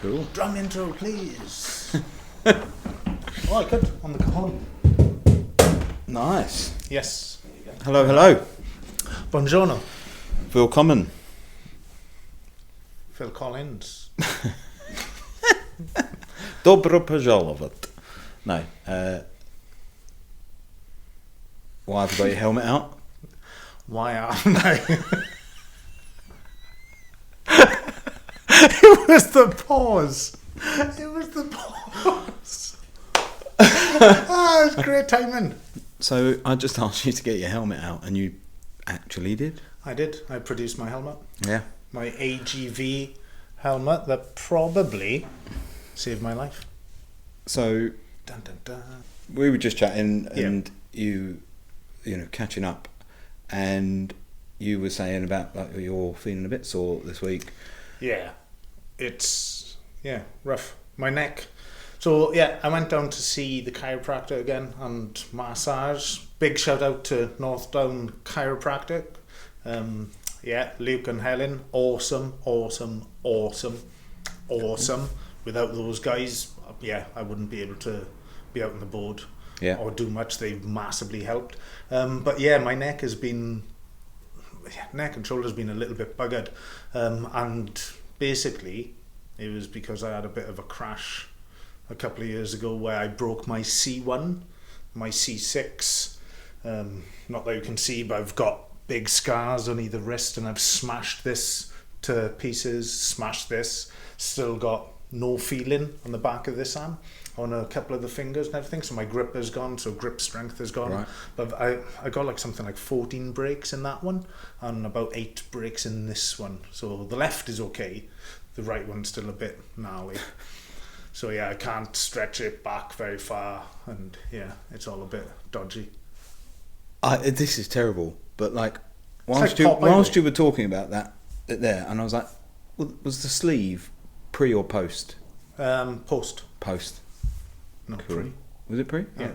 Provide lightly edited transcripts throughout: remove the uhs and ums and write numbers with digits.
Cool. Drum intro, please. Oh, I could on the cajon. Nice. Yes. Hello, hello. Buongiorno. Willkommen. Phil Collins. Dobro pożalować. No. Why have you got your helmet out? Why aren't I? It was the pause. It was the pause. Ah, it was great timing. So I just asked you to get your helmet out, and you actually did. I did. I produced my helmet. Yeah. My AGV helmet that probably saved my life. So Dun, dun, dun. we were just chatting, and you know, catching up, and you were saying about like you're feeling a bit sore this week. Yeah, it's rough. My neck. So yeah, I went down to see the chiropractor again and massage. Big shout out to North Down Chiropractic. Luke and Helen, awesome. Without those guys, I wouldn't be able to be out on the board or do much. They've massively helped. But yeah, my neck has been, neck and shoulders been a little bit buggered, and basically it was because I had a bit of a crash a couple of years ago where I broke my C1, my C6. Not that you can see, but I've got big scars on either wrist, and I've smashed this to pieces, smashed this, still got no feeling on the back of this arm, on a couple of the fingers and everything, so my grip is gone, so grip strength is gone. Right. But I got like something like 14 breaks in that one, and about 8 breaks in this one. So the left is okay, the right one's still a bit gnarly. So yeah, I can't stretch it back very far, and yeah, it's all a bit dodgy. This is terrible, but like whilst you were talking about that there, and I was like, well, was the sleeve pre or post? Post. Post. Not cool. pre. Was it pre? Yeah.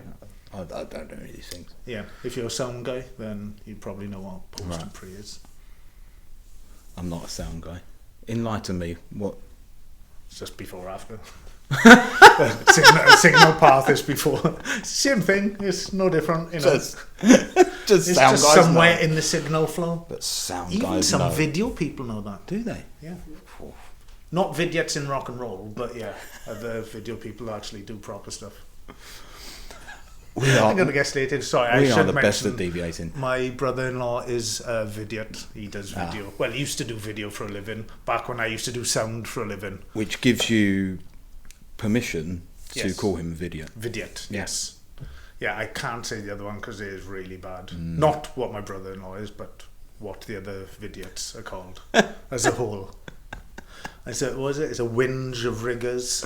I don't know any of these things. Yeah, if you're a sound guy, then you probably know what post and pre is. I'm not a sound guy. Enlighten me. What? It's just before or after. signal path is before. Same thing. It's no different. You know. Just it's sound just guys somewhere know. in the signal flow. But sound even guys some know. video people know that. Do they? Yeah. Not vidiots in rock and roll, but yeah, other video people actually do proper stuff. I'm going to get slated. Sorry, I should mention. We are the best at deviating. My brother-in-law is a vidiot. He does video. Well, he used to do video for a living. Back when I used to do sound for a living. Which gives you permission to call him Vidiot. Vidiot, yes. Yeah, I can't say the other one because it is really bad. Not what my brother-in-law is, but what the other vidiots are called as a whole. It's a whinge of riggers.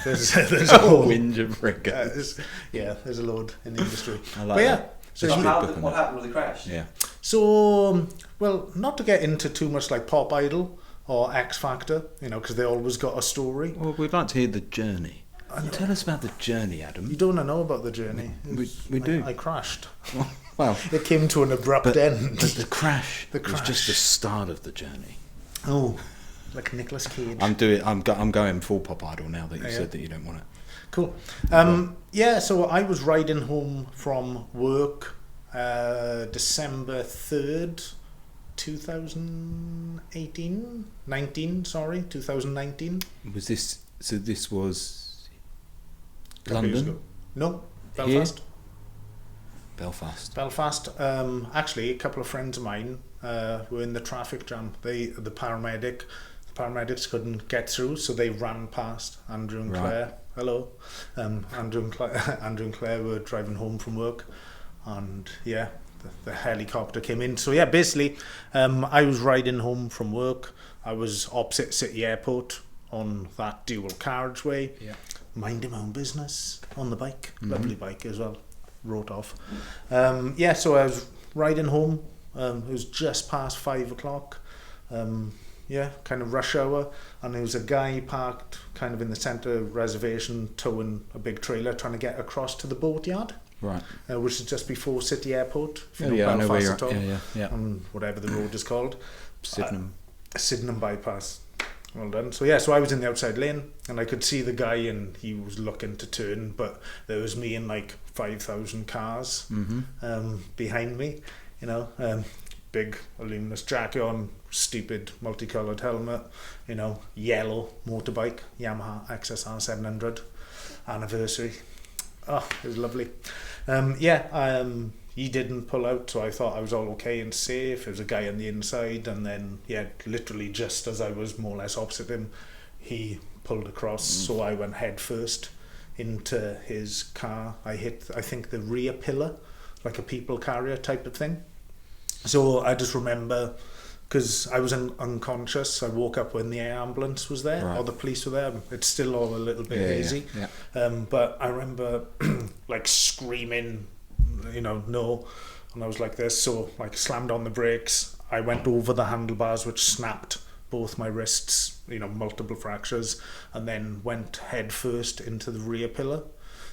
There's a whole whinge of riggers. There's a load in the industry. I like that. So what happened with the crash? Yeah. So, well, not to get into too much like Pop Idol or X Factor, you know, because they always got a story. Well, we'd like to hear the journey. Tell us about the journey, Adam. You don't know about the journey. We do. I crashed. Well, it came to an abrupt end. But the crash was just the start of the journey. Oh, like Nicolas Cage. I'm going full Pop Idol now that you said that you don't want it. Cool. So I was riding home from work December 3rd, 2019. Was this? So this was London? No, Belfast. Here? Belfast. Actually, a couple of friends of mine were in the traffic jam. The paramedics couldn't get through, so they ran past Andrew and Claire. Hello. Andrew and Claire were driving home from work, and the helicopter came in. So basically, I was riding home from work. I was opposite City Airport on that dual carriageway, minding my own business on the bike. Lovely bike as well. Wrote off. So I was riding home. It was just past 5 o'clock. Kind of rush hour, and there was a guy parked kind of in the centre reservation towing a big trailer trying to get across to the boatyard. Right. Which is just before City Airport. I know where you're at. On whatever the road is called. Sydenham. Sydenham bypass. Well done. So yeah, so I was in the outside lane and I could see the guy and he was looking to turn, but there was me and like 5,000 cars behind me, you know, big luminous jacket on, stupid multicoloured helmet, you know, yellow motorbike, Yamaha XSR 700 anniversary. Oh, it was lovely. He didn't pull out, so I thought I was all okay and safe. There was a guy on the inside, and then, literally just as I was more or less opposite him, he pulled across, so I went head first into his car. I hit, I think, the rear pillar, like a people carrier type of thing. So I just remember, because I was unconscious, I woke up when the air ambulance was there, or the police were there. It's still all a little bit hazy. But I remember like screaming, you know, no, and I was like this, so like slammed on the brakes. I went over the handlebars, which snapped both my wrists, you know, multiple fractures, and then went head first into the rear pillar.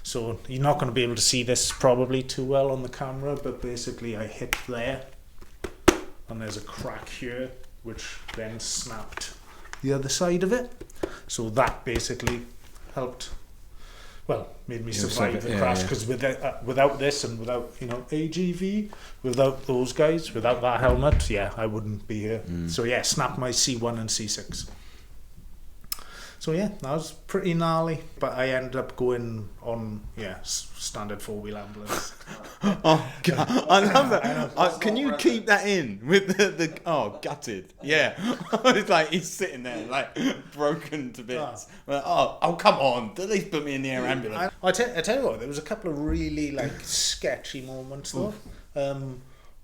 So you're not going to be able to see this probably too well on the camera, but basically I hit there, and there's a crack here, which then snapped the other side of it. So that basically helped, well, made me survive the crash, because without this and without, you know, AGV, without those guys, without that helmet, I wouldn't be here. So snapped my C1 and C6. So that was pretty gnarly, but I ended up going on standard 4-wheel ambulance. Oh God, I love that. Can you keep that in with the gutted? Yeah, it's like he's sitting there like broken to bits. Oh, come on, at least put me in the air ambulance. I tell you what, there was a couple of really like sketchy moments though.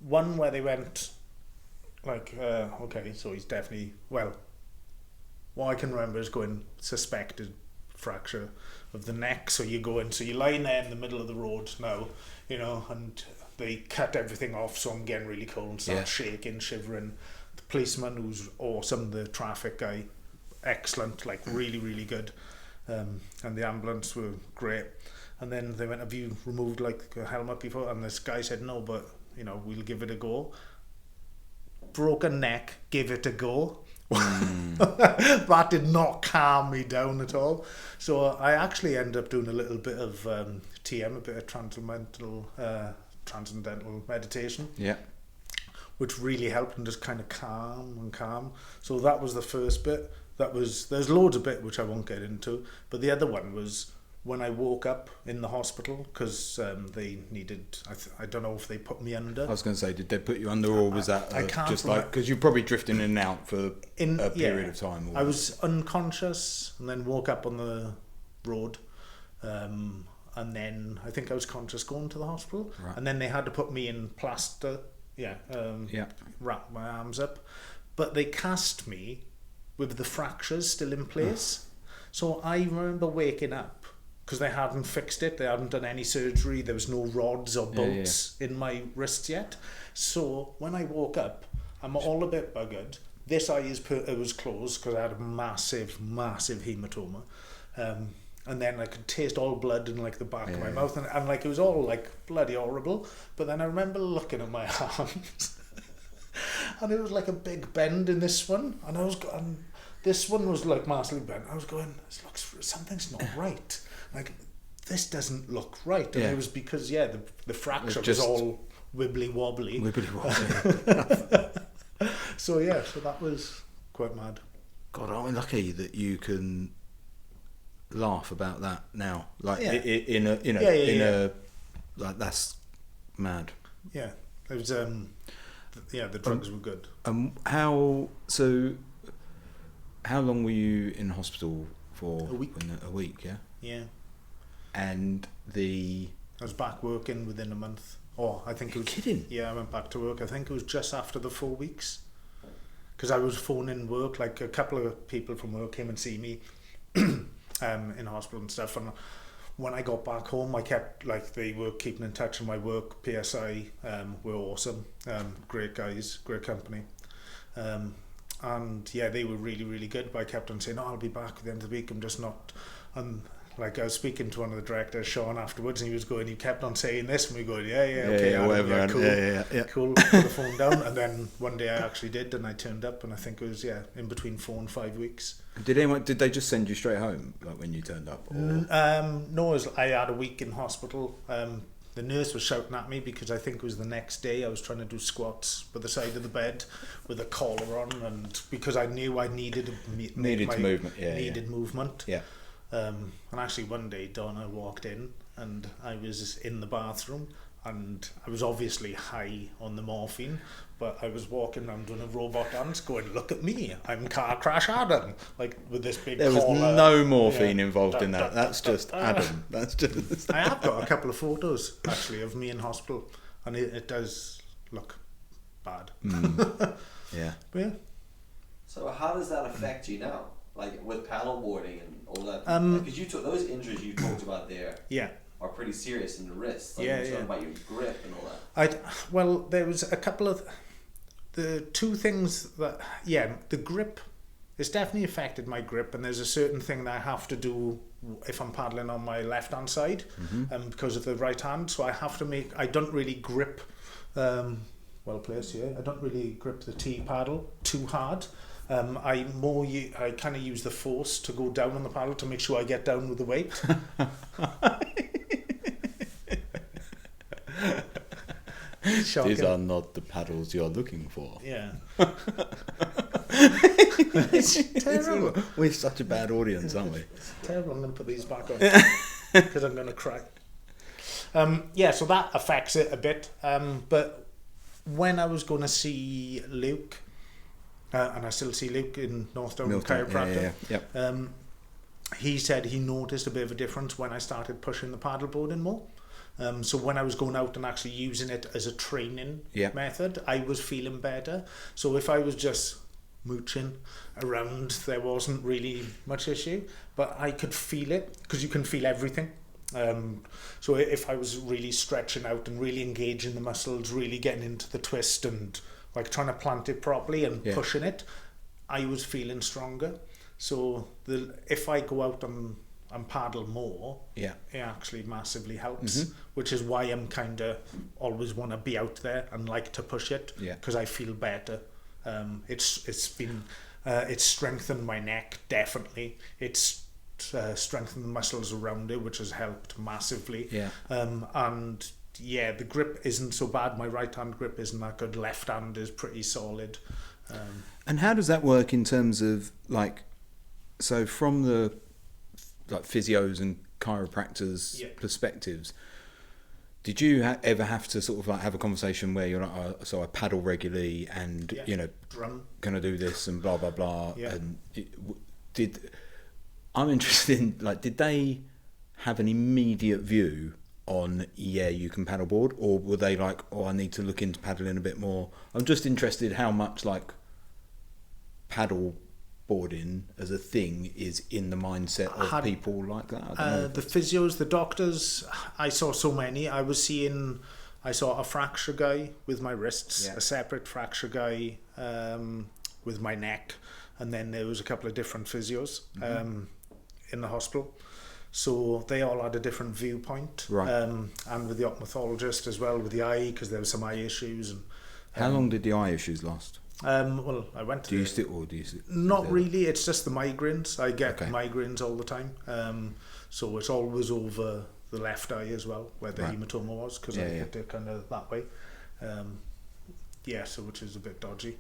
One where they went like, okay, so he's definitely what I can remember is going suspected fracture of the neck. So you go in, so you're lying there in the middle of the road now, you know, and they cut everything off. So I'm getting really cold and start shaking, shivering. The policeman, who's awesome, the traffic guy, excellent, like really, really good. And the ambulance were great. And then they went, have you removed like a helmet before? And this guy said, no, but you know, we'll give it a go. Broken neck, give it a go. That did not calm me down at all. So I actually ended up doing a little bit of TM, a bit of transcendental meditation, which really helped and just kind of calm. So that was the first bit. There's loads of bit which I won't get into, but the other one was when I woke up in the hospital, because they needed, I don't know if they put me under. I was going to say, did they put you under, or was that just like, because you're probably drifting in and out for a period of time? Or... I was unconscious and then woke up on the road, and then I think I was conscious going to the hospital, and then they had to put me in plaster, wrap my arms up, but they cast me with the fractures still in place. So I remember waking up, because they hadn't fixed it, they hadn't done any surgery, there was no rods or bolts in my wrists yet. So when I woke up, I'm all a bit buggered. This eye it was closed because I had a massive hematoma. And then I could taste all blood in like the back of my mouth, and like it was all like bloody horrible. But then I remember looking at my arms and it was like a big bend in this one, and this one was like massively bent. I was going, something's not right. Like, this doesn't look right. And it was because, the fracture was all wibbly-wobbly. So that was quite mad. God, aren't we lucky that you can laugh about that now? Like, in a like, that's mad. Yeah. It was, the drugs were good. How long were you in hospital for? A week. A week, yeah? Yeah. And I was back working within a month. I think it was... kidding? Yeah, I went back to work. I think it was just after the 4 weeks. Because I was phoning work, like a couple of people from work came and see me in hospital and stuff. And when I got back home, I kept, like, they were keeping in touch with my work. PSI were awesome. Great guys, great company. And they were really, really good. But I kept on saying, I'll be back at the end of the week. I'm just not... And like I was speaking to one of the directors, Sean, afterwards, and he kept on saying this, and we going, okay, Adam, whatever, cool, yeah. cool, put the phone down, and then one day I actually did, and I turned up, and I think it was in between 4 and 5 weeks. Did they just send you straight home, like when you turned up? Or? No, I had a week in hospital. The nurse was shouting at me because I think it was the next day I was trying to do squats by the side of the bed with a collar on, and because I knew I needed movement. Yeah. And actually one day Donna walked in and I was in the bathroom and I was obviously high on the morphine, but I was walking around doing a robot dance going, look at me, I'm Car Crash Adam, like with this big There was collar. no morphine involved in that. That's just Adam. That's just... I have got a couple of photos actually of me in hospital, and it does look bad. Yeah. But yeah. So how does that affect you now? Like with paddleboarding and all that? Because you took those injuries you talked about there. Yeah. Are pretty serious in the wrist. Like you're talking about your grip and all that. Well, there was a couple of the two things that the grip. It's definitely affected my grip, and there's a certain thing that I have to do if I'm paddling on my left hand side, because of the right hand. So I have to I don't really grip. Well placed here. I don't really grip the T paddle too hard. I kind of use the force to go down on the paddle to make sure I get down with the weight. These are not the paddles you're looking for. Yeah. It's terrible. We're such a bad audience, aren't we? It's terrible. I'm going to put these back on because I'm going to cry. So that affects it a bit. But when I was going to see Luke, and I still see Luke in North Down Chiropractor, he said he noticed a bit of a difference when I started pushing the paddleboarding more. So when I was going out and actually using it as a training method, I was feeling better. So if I was just mooching around, there wasn't really much issue, but I could feel it because you can feel everything. So if I was really stretching out and really engaging the muscles, really getting into the twist and like trying to plant it properly and pushing it, I was feeling stronger. So if I go out and paddle more, it actually massively helps, which is why I'm kind of always want to be out there and like to push it, because I feel better. It's strengthened my neck, definitely. It's strengthened the muscles around it, which has helped massively. And the grip isn't so bad. My right hand grip isn't that good. Left hand is pretty solid. And how does that work in terms of so from the physios and chiropractors perspectives, did you ever have to sort of have a conversation where you're like, so I paddle regularly and drum, gonna do this and blah blah blah, and I'm interested in did they have an immediate view on you can paddleboard, or were they like, I need to look into paddling a bit more? I'm just interested how much paddle boarding as a thing is in the mindset of people like that. I don't know. The physios, the doctors, I saw so many. I saw a fracture guy with my wrists, a separate fracture guy with my neck, and then there was a couple of different physios in the hospital. So they all had a different viewpoint, and with the ophthalmologist as well, with the eye, because there were some eye issues. And how long did the eye issues last? Well, I went to. Do you still? Not really. It's just the migraines. I get migraines all the time. So it's always over the left eye as well, where the hematoma was, because I hit it kind of that way. So which is a bit dodgy.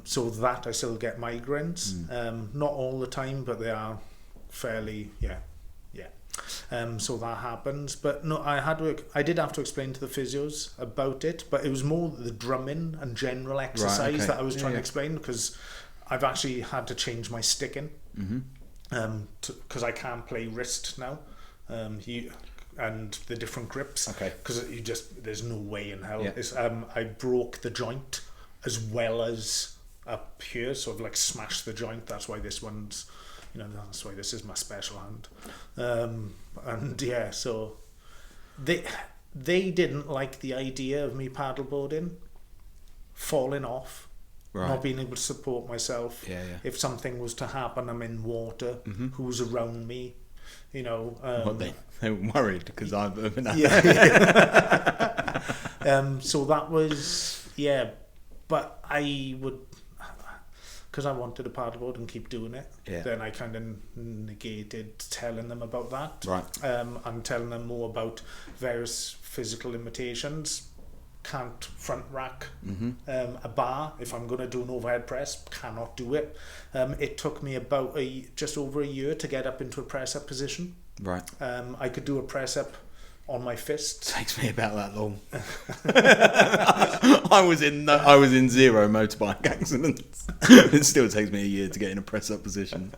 So that I still get migraines. Not all the time, but they are fairly so that happens, but no, I did have to explain to the physios about it, but it was more the drumming and general exercise that I was trying to explain, because I've actually had to change my sticking because I can't play wrist now, and the different grips, because there's no way in hell. I broke the joint as well as up here, so I've smashed the joint. That's why this one's, that's why this is my special hand. So they didn't like the idea of me paddleboarding, falling off, not being able to support myself. If something was to happen, I'm in water, who's around me? you know. They were worried because I've been so that was, but I would, because I wanted a paddleboard and keep doing it, then I kind of negated telling them about that. Right. And telling them more about various physical limitations. Can't front rack a bar if I'm going to do an overhead press. Cannot do it. It took me about just over a year to get up into a press up position. Right. I could do a press up on my fists. Takes me about that long. I was in 0 motorbike accidents. It still takes me a year to get in a press up position.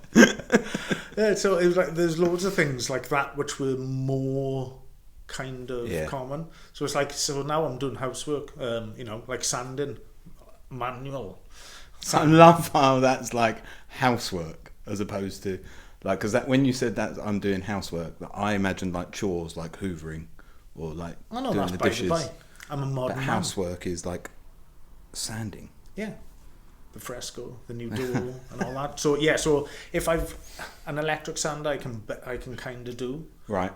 So it was like there's loads of things like that which were more kind of common. So it's like, so now I'm doing housework, you know, like sanding, manual. So I love how that's like housework as opposed to like, because that when you said that I'm doing housework, I imagined like chores, like hoovering or like doing the dishes. I'm a modern man. Housework is like sanding. Yeah. The fresco, the new door, and all that. So so if I've an electric sander, I can kind of do right.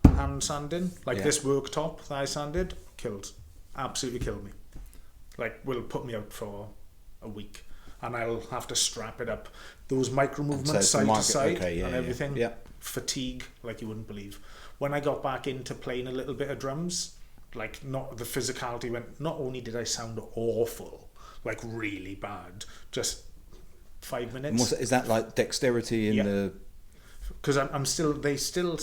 Hand sanding, like this worktop that I sanded, absolutely killed me. Like, will put me out for a week, and I'll have to strap it up. Those micro movements side to side and everything. Yeah. Fatigue, like you wouldn't believe. When I got back into playing a little bit of drums, like not the physicality went. Not only did I sound awful, like really bad, just 5 minutes. Is that like dexterity in the? Because they still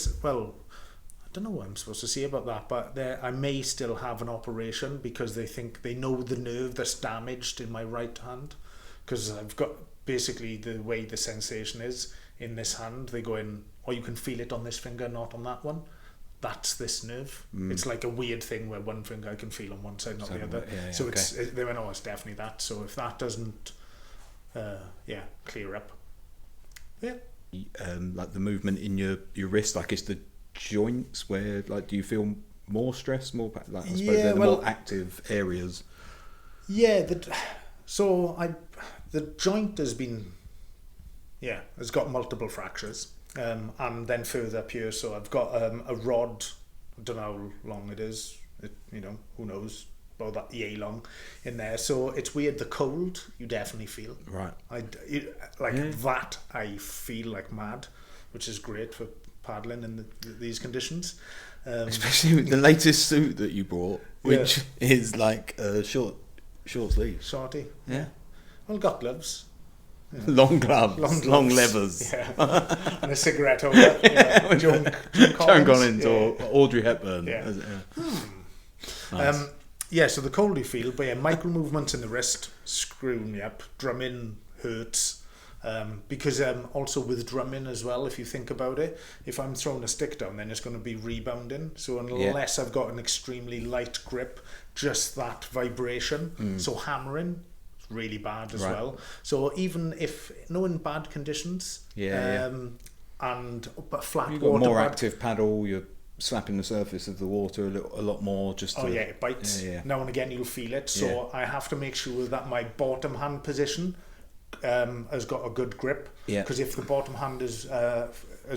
I don't know what I'm supposed to say about that, but I may still have an operation because they know the nerve that's damaged in my right hand, because I've got basically the way the sensation is in this hand. They go in, or you can feel it on this finger, not on that one. That's this nerve. It's like a weird thing where one finger I can feel on one side, not the other. So they went, it's definitely that. So if that doesn't, clear up, like the movement in your wrist, like it's the joints where, like, do you feel more stress, more like, I suppose they're the more active areas? The joint has got multiple fractures, and then further up here, so I've got a rod, I don't know how long it is, who knows, about that yay long in there. So it's weird, the cold you definitely feel. Right. That I feel like mad, which is great for paddling in these conditions, especially with the latest suit that you brought, which is like a short sleeve, shorty. Well, got gloves, long gloves, long levers, and a cigarette holder. Joan Collins or Audrey Hepburn. Nice. So the cold you feel, but micro movements in the wrist screwing me up. Drumming hurts. Because also with drumming as well, if you think about it, if I'm throwing a stick down, then it's going to be rebounding. So unless I've got an extremely light grip, just that vibration. So hammering is really bad as well. So even if in bad conditions, but flat you've water, got more active paddle, you're slapping the surface of the water a lot more. It bites. Now and again you'll feel it. So I have to make sure that my bottom hand position has got a good grip, because if the bottom hand has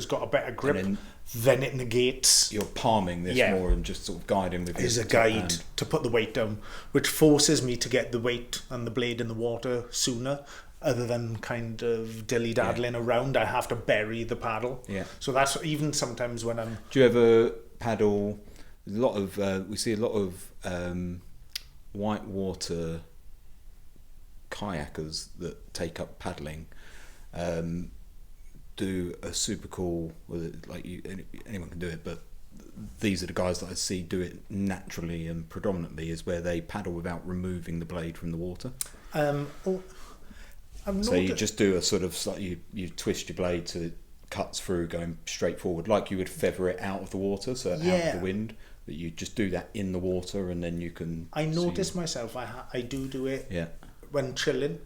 got a better grip, then it negates. You're palming this more and just sort of guiding with is a guide to put the weight down, which forces me to get the weight and the blade in the water sooner, other than kind of dilly-daddling around. I have to bury the paddle. So that's even sometimes when I'm... Do you ever paddle? There's a lot of we see a lot of whitewater kayakers that take up paddling do a super cool, like anyone can do it, but these are the guys that I see do it naturally and predominantly, is where they paddle without removing the blade from the water. So you just do a sort of you twist your blade so it cuts through going straight forward, like you would feather it out of the water, so out of the wind. That you just do that in the water, and then you can... I notice myself, I do it when chilling,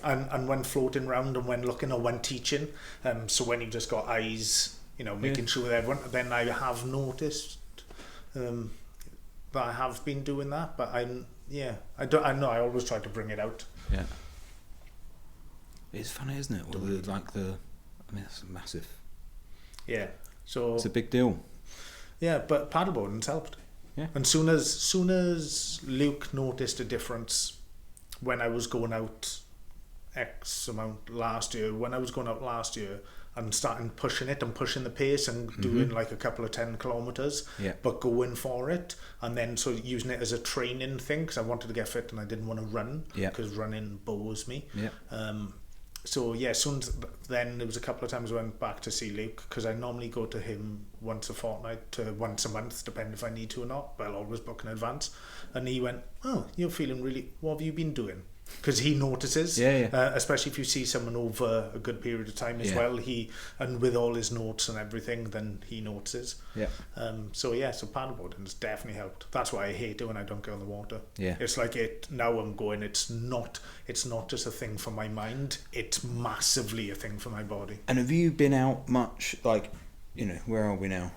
and when floating around, and when looking, or when teaching. So when you've just got eyes, making sure that everyone... Then I have noticed that I have been doing that, but I know I always try to bring it out. Yeah. It's funny, isn't it? It's a massive... Yeah. So it's a big deal. Yeah, but paddleboarding's helped. Yeah. And soon as Luke noticed a difference when I was going out X amount last year, and starting pushing it and pushing the pace and doing like a couple of 10 kilometers, but going for it, and then so using it as a training thing because I wanted to get fit and I didn't want to run because running bores me. So yeah, soon then there was a couple of times I went back to see Luke because I normally go to him once a fortnight to once a month, depending if I need to or not, but I'll always book in advance. And he went, "Oh, you're feeling really, what have you been doing?" Because he notices, especially if you see someone over a good period of time as well. And with all his notes and everything, then he notices. So paddleboarding has definitely helped. That's why I hate it when I don't get on the water. It's like now I'm going. It's not just a thing for my mind. It's massively a thing for my body. And have you been out much? Like, where are we now?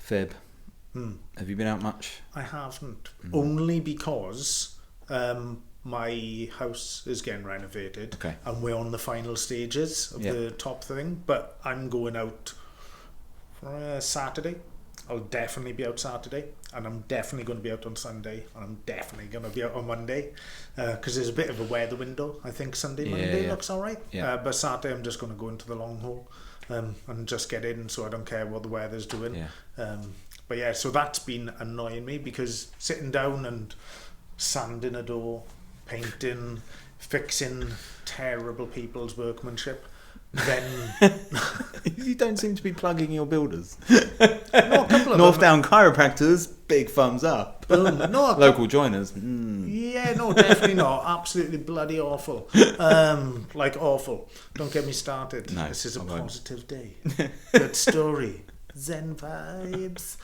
Feb. Have you been out much? I haven't. Only because my house is getting renovated and we're on the final stages of the top thing, but I'm going out for Saturday. I'll definitely be out Saturday, and I'm definitely going to be out on Sunday, and I'm definitely going to be out on Monday because there's a bit of a weather window. I think Monday looks alright, but Saturday I'm just going to go into the long haul and just get in, so I don't care what the weather's doing. But yeah, so that's been annoying me because sitting down and sanding a door, painting, fixing terrible people's workmanship, then you don't seem to be plugging your builders. No, a couple of North Down Chiropractors, big thumbs up. Local joiners. Yeah, no, definitely not. Absolutely bloody awful. Like awful. Don't get me started. No, this is a positive day. Good story. Zen vibes.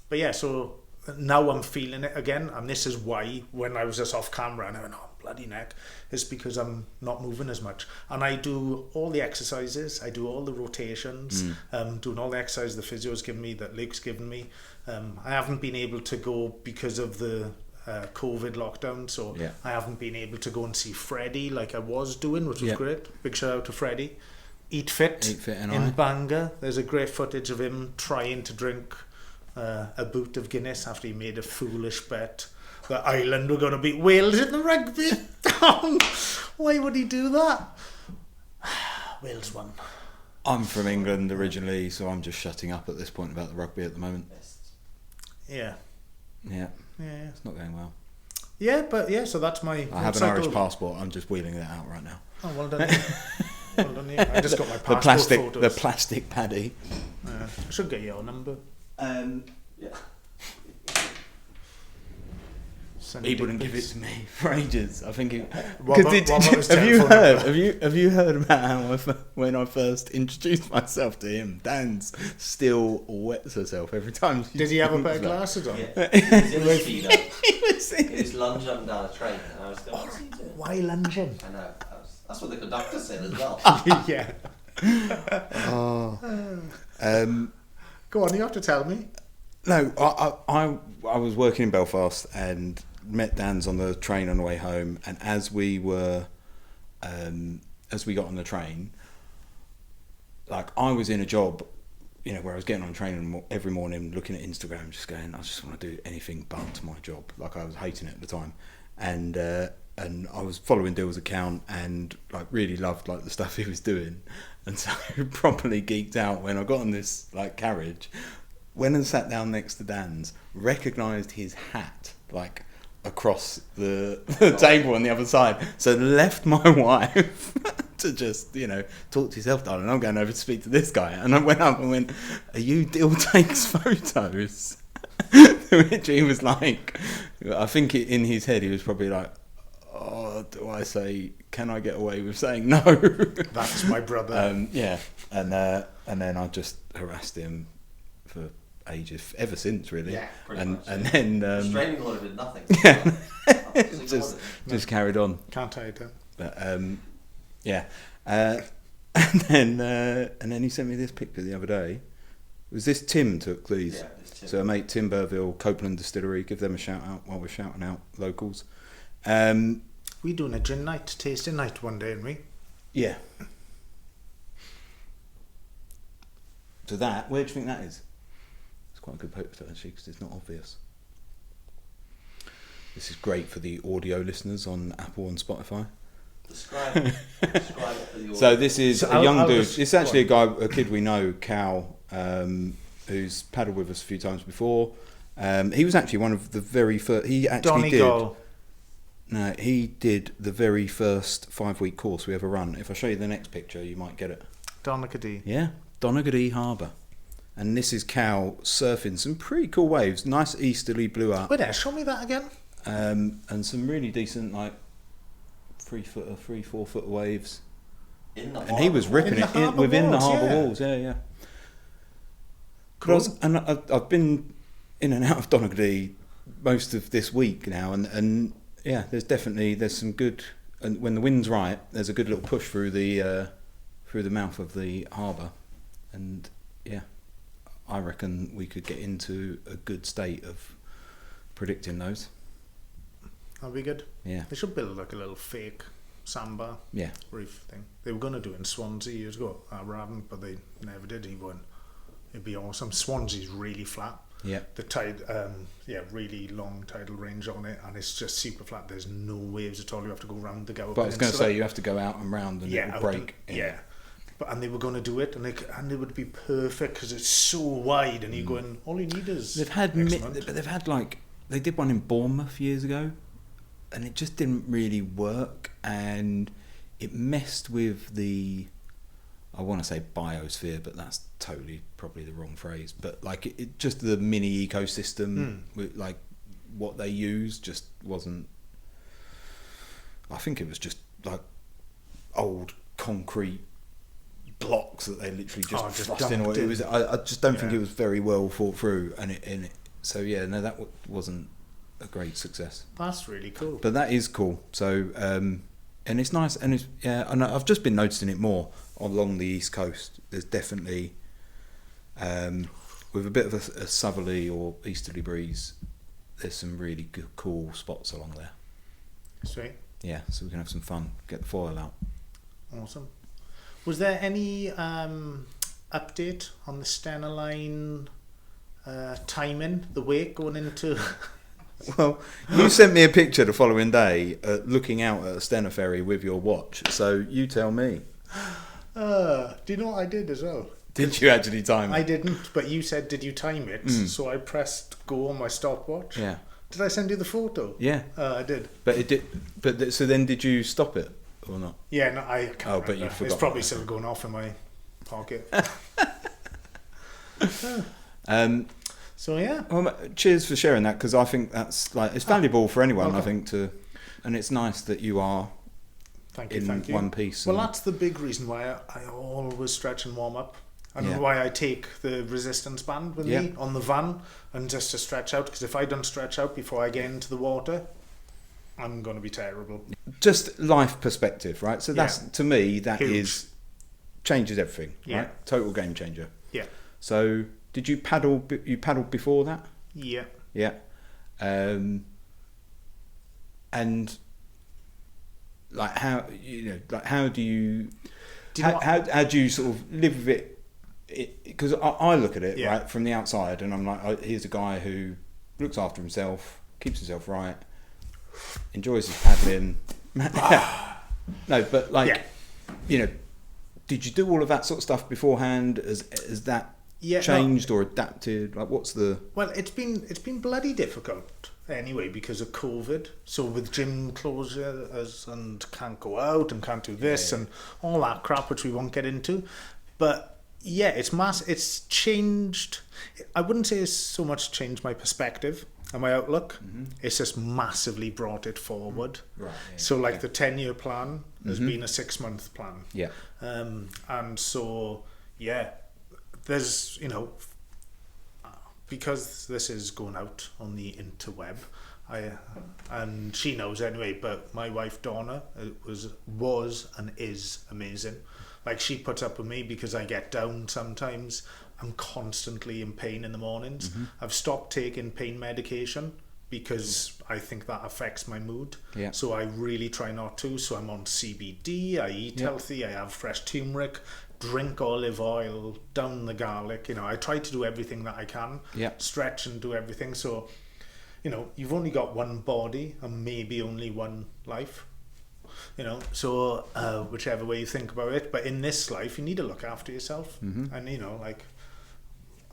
But yeah, so now I'm feeling it again, and this is why when I was just off camera and I went, oh bloody neck, it's because I'm not moving as much, and I do all the exercises, I do all the rotations, doing all the exercises the physio's given me, that Luke's given me. I haven't been able to go because of the COVID lockdown, so I haven't been able to go and see Freddie like I was doing, which was great. Big shout out to Freddie. Eat Fit in Bangor. There's a great footage of him trying to drink a boot of Guinness after he made a foolish bet that Ireland were going to beat Wales in the rugby. Why would he do that? Wales won. I'm from England originally, so I'm just shutting up at this point about the rugby at the moment. Yeah. It's not going well. Yeah, but so that's my... I have an Irish passport. I'm just wheeling that out right now. Oh, well done. Well done, yeah. I just got my passport photos. The plastic paddy. I should get your number. He wouldn't give it to me for ages. I think it. Have you heard about how when I first introduced myself to him, Dan's still wets herself every time. Did he have a pair of glasses on? Yeah. He was lunging up and down a train, and I was going, "What's he doing?" Why lunging? I know. That's what the conductor said as well. Yeah. Go on, you have to tell me. No, I was working in Belfast and met Dan's on the train on the way home, and as we got on the train, like I was in a job, where I was getting on the train every morning, looking at Instagram, just going, I just want to do anything but my job. Like I was hating it at the time, and I was following Dill's account and like really loved like the stuff he was doing, and so I properly geeked out when I got on this like carriage. Went and sat down next to Dan's, recognised his hat like across the table on the other side, so left my wife to just talk to yourself, darling. I'm going over to speak to this guy, and I went up and went, "Are you Dill takes photos?" To which he was like, I think in his head he was probably like, "Oh, do I say? Can I get away with saying no?" That's my brother. And then I just harassed him for ages, ever since, really. Yeah, pretty much. And then restraining order did nothing. Yeah, just carried on. Can't tell you that. But and then he sent me this picture the other day. Was this Tim took these? Yeah, it's Tim. So mate, Tim Burville, Copeland Distillery. Give them a shout out while we're shouting out locals. We doing a gin night, tasting night one day, aren't we? Yeah. to that, where do you think that is? It's quite a good poster actually because it's not obvious. This is great for the audio listeners on Apple and Spotify. Describe it for the audio. So this is a young dude. It's actually a kid we know, Cal, who's paddled with us a few times before. He was actually one of the very first. He actually did the very first 5-week course we ever run. If I show you the next picture, you might get it. Donaghadee. Yeah, Donaghadee Harbour. And this is Cal surfing some pretty cool waves. Nice easterly blue up. Wait there, show me that again. And some really decent, like, 3-4 foot waves. And he was ripping it within the harbour walls. Yeah. Cool. I've been in and out of Donaghadee most of this week now, and yeah, there's some good. And when the wind's right, there's a good little push through the mouth of the harbour, and yeah, I reckon we could get into a good state of predicting those. That'd be good. Yeah. They should build like a little fake sandbar reef thing. They were going to do it in Swansea years ago. Rather, but they never did. It'd be awesome. Swansea's really flat. Yeah. The tide, really long tidal range on it, and it's just super flat. There's no waves at all. You have to go round the Gower Peninsula. But I was going to say you have to go out and round and it will break. And they were going to do it, and it would be perfect because it's so wide, and you're going. All you need is. They've had they did one in Bournemouth years ago, and it just didn't really work, and it messed with the. I want to say biosphere, but that's totally probably the wrong phrase. But like it just the mini ecosystem, with like what they used just wasn't. I think it was just like old concrete blocks that they literally just thrust in. It was. I just don't think it was very well thought through, so yeah, no, that wasn't a great success. That's really cool. But that is cool. So and it's nice, and and I've just been noticing it more along the east coast. There's definitely with a bit of a southerly or easterly breeze, there's some really good, cool spots along there. Sweet. Yeah, so we can have some fun, get the foil out. Awesome. Was there any update on the Stena Line timing, the wake going into... Well, you sent me a picture the following day looking out at a Stena ferry with your watch, so you tell me. Do you know what I did as well? Did you actually time it? I didn't, but you said, did you time it? So I pressed go on my stopwatch. Yeah. Did I send you the photo? Yeah. I did. But it did. But so then, did you stop it or not? Yeah, no, I can't. Oh, but you forgot. It's probably still going off in my pocket. So yeah. Well, cheers for sharing that, because I think that's like it's valuable for anyone. I think and it's nice that you are. Thank you. One piece. Well, that's the big reason why I always stretch and warm up. And why I take the resistance band with me on the van and just to stretch out, because if I don't stretch out before I get into the water, I'm going to be terrible. Just life perspective, right? So that's to me that huge. Changes everything, right? Total game changer. Yeah. So did you paddle? You paddled before that? Yeah. Yeah. And like how how do you how do you sort of live with it? Because I look at it right from the outside, and I'm like, here's a guy who looks after himself, keeps himself right, enjoys his paddling. No, but like, did you do all of that sort of stuff beforehand? Has that changed or adapted? Like, what's the? Well, it's been bloody difficult anyway because of COVID. So with gym closures and can't go out and can't do this and all that crap, which we won't get into, but. Yeah, it's changed. I wouldn't say it's so much changed my perspective and my outlook. Mm-hmm. It's just massively brought it forward. Right. Yeah, so like the 10-year plan has been a 6-month plan. Yeah. And so, there's, because this is going out on the interweb, and she knows anyway, but my wife Donna was and is amazing. Like, she puts up with me because I get down sometimes. I'm constantly in pain in the mornings. Mm-hmm. I've stopped taking pain medication because I think that affects my mood. Yeah. So I really try not to. So I'm on CBD, I eat healthy, I have fresh turmeric, drink olive oil, down the garlic. I try to do everything that I can. Yeah. Stretch and do everything. So, you've only got one body and maybe only one life. So whichever way you think about it. But in this life, you need to look after yourself. And,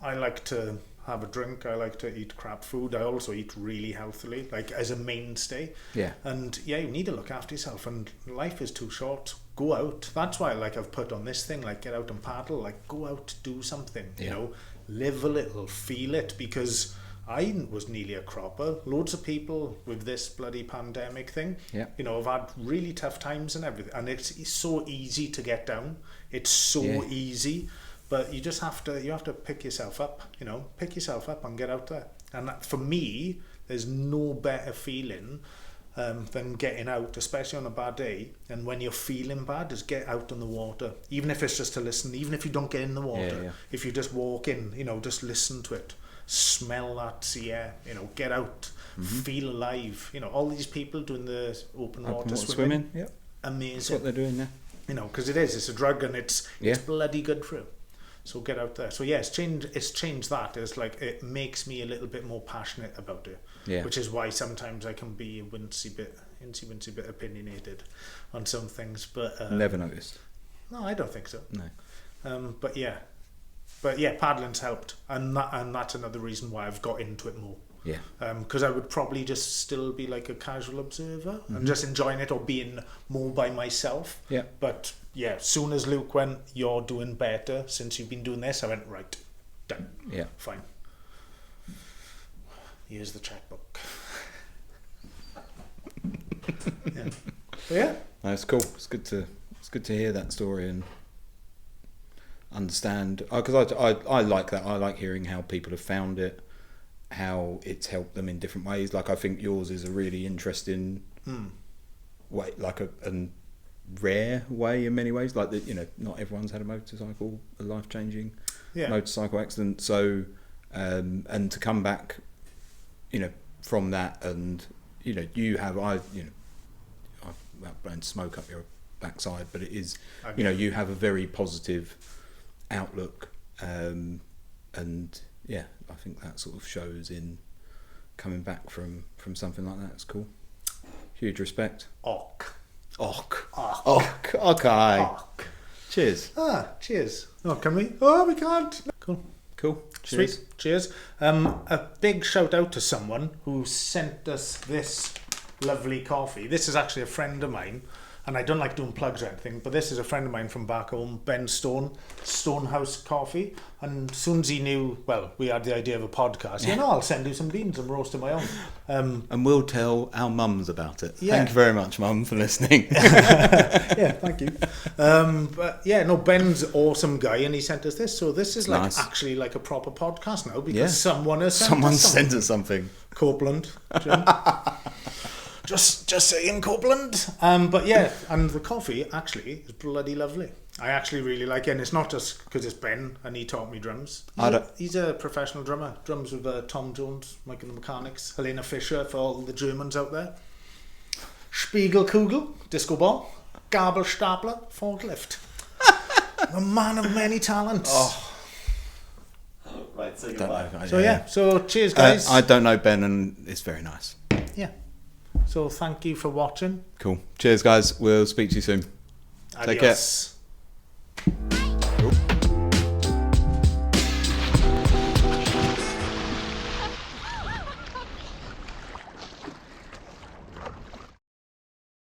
I like to have a drink. I like to eat crap food. I also eat really healthily, like as a mainstay. Yeah. And you need to look after yourself. And life is too short. Go out. That's why, I've put on this thing, get out and paddle. Go out, do something. Live a little, feel it. Because I was nearly a cropper. Loads of people with this bloody pandemic thing, have had really tough times and everything. And it's so easy to get down. It's so easy. But you just have to pick yourself up, pick yourself up and get out there. And for me, there's no better feeling than getting out, especially on a bad day. And when you're feeling bad, is get out on the water. Even if it's just to listen, even if you don't get in the water, if you just walk in, just listen to it, smell that sea air, get out, feel alive. All these people doing the open water swimming. Amazing. That's what they're doing there. Because it's a drug and it's bloody good for you. So get out there. So it's changed that. It's it makes me a little bit more passionate about it. Yeah. Which is why sometimes I can be a wincy bit opinionated on some things. But never noticed. No, I don't think so. No. But paddling's helped, and that's another reason why I've got into it more. Yeah. Because I would probably just still be a casual observer and just enjoying it or being more by myself. Yeah. But soon as Luke went, you're doing better since you've been doing this, I went, right, done. Yeah. Fine. Here's the checkbook. That's cool. It's good to hear that story and understand, because I like that. I like hearing how people have found it, how it's helped them in different ways. I think yours is a really interesting way, a rare way in many ways. Not everyone's had a life-changing motorcycle accident. So and to come back, from that, and you have I've blown smoke up your backside, but it is you have a very positive outlook, and I think that sort of shows in coming back from something like that. It's cool. Huge respect. Ok. Okay. Cheers. Cheers. Oh, can we? Oh, we can't. Cool. Cheers. Sweet. Cheers. A big shout out to someone who sent us this lovely coffee. This is actually a friend of mine, and I don't like doing plugs or anything, but this is a friend of mine from back home, Ben Stonehouse Coffee. And as soon as he knew, we had the idea of a podcast, I'll send you some beans and roast of my own. And we'll tell our mums about it. Yeah. Thank you very much, Mum, for listening. Thank you. Ben's awesome guy, and he sent us this. So this is nice. Actually a proper podcast now, because someone sent us something. Copeland, Jim. Just saying, Copeland. And the coffee actually is bloody lovely. I actually really like it, and it's not just because it's Ben and he taught me drums. He's a professional drummer. Drums with Tom Jones, Mike and the Mechanics, Helena Fischer for all the Germans out there. Spiegelkugel, disco ball, Gabelstapler, forklift. A man of many talents. Oh. Right, so goodbye. So cheers, guys. I don't know Ben, and it's very nice. Yeah. So thank you for watching. Cool. Cheers, guys. We'll speak to you soon. Adios. Take care.